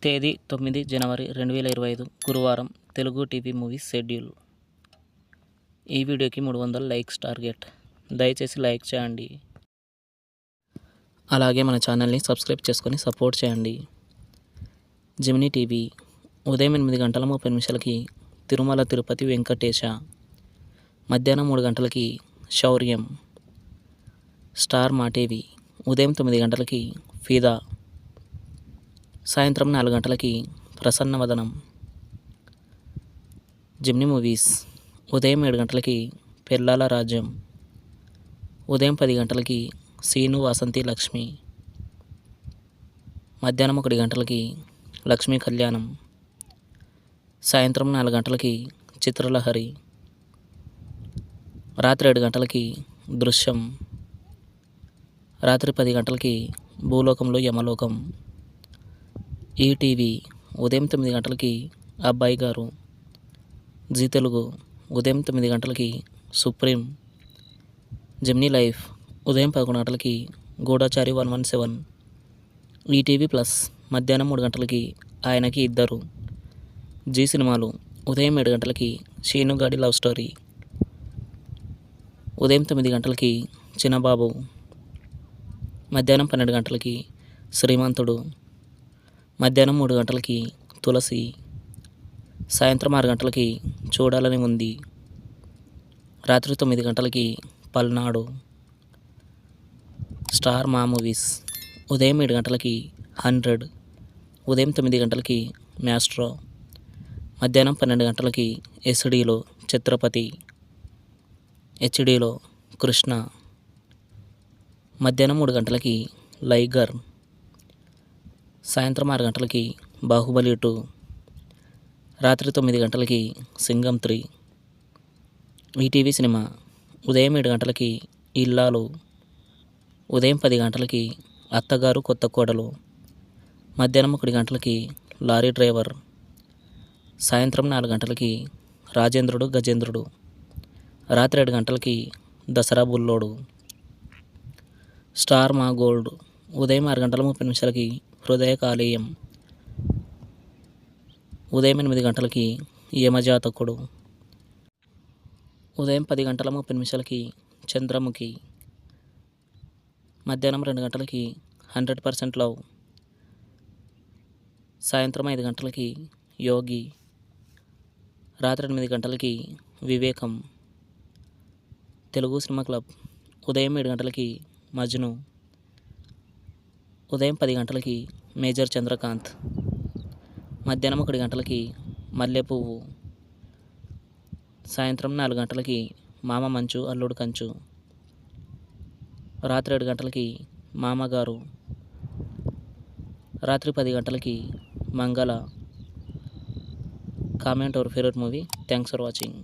తేదీ 9 జనవరి 2025 గురువారం. Telugu TV movies schedule. ఈ వీడియోకి 300 లైక్స్ టార్గెట్. దయచేసి లైక్ చేయండి. అలాగే మన ఛానల్ని సబ్స్క్రైబ్ చేసుకొని సపోర్ట్ చేయండి. జెమినీ టీవీ ఉదయం 8:30 తిరుమల తిరుపతి వెంకటేశ. మధ్యాహ్నం 3 శౌర్యం. స్టార్ మాటీవీ ఉదయం 9 ఫిదా. సాయంత్రం 4 ప్రసన్నవదనం. జెమినీ మూవీస్ ఉదయం 7 పెళ్ళాల రాజ్యం. ఉదయం 10 సీను వాసంతి లక్ష్మి. మధ్యాహ్నం 1 లక్ష్మీ కళ్యాణం. సాయంత్రం 4 చిత్రలహరి. రాత్రి 7 దృశ్యం. రాత్రి 10 భూలోకంలో యమలోకం. ఈటీవీ ఉదయం 9 అబ్బాయి గారు. జీ తెలుగు ఉదయం 9 సుప్రీం. జెమినీ లైఫ్ ఉదయం 11 గూఢచారి 117. ఈటీవీ ప్లస్ మధ్యాహ్నం 3 ఆయనకి ఇద్దరు. జీ సినిమాలు ఉదయం 7 శీనుగాడి లవ్ స్టోరీ. ఉదయం 9 చిన్నబాబు. మధ్యాహ్నం 12 శ్రీమంతుడు. మధ్యాహ్నం 3 తులసి. సాయంత్రం 6 చూడాలని ఉంది. రాత్రి 9 పల్నాడు. స్టార్ మా మూవీస్ ఉదయం 7 100. ఉదయం 9 మ్యాస్ట్రో. మధ్యాహ్నం 12 ఎస్డీలో ఛత్రపతి. హెచ్డీలో కృష్ణ. మధ్యాహ్నం 3 లైగర్. సాయంత్రం 6 బాహుబలి 2. రాత్రి 9 సింగం 3. ఈటీవీ సినిమా ఉదయం 7 ఇల్లాలు. ఉదయం 10 అత్తగారు కొత్త కోడలు. మధ్యాహ్నం 1 లారీ డ్రైవర్. సాయంత్రం 4 రాజేంద్రుడు గజేంద్రుడు. రాత్రి 7 దసరా బుల్లోడు. స్టార్ మా గోల్డ్ ఉదయం 6:30 హృదయ కాలేయం. ఉదయం 8 యమజాతకుడు. ఉదయం 10:30 చంద్రముఖి. మధ్యాహ్నం 2 100% లవ్. సాయంత్రం 5 యోగి. రాత్రి 8 వివేకం. తెలుగు సినిమా క్లబ్ ఉదయం 7 మజ్ను. ఉదయం 10 మేజర్ చంద్రకాంత్. మధ్యాహ్నం 1 మల్లెపువ్వు. సాయంత్రం 4 మామ మంచు అల్లుడు కంచు. రాత్రి 7 మామగారు. రాత్రి 10 మంగళ. Comment our favourite movie. Thanks for watching.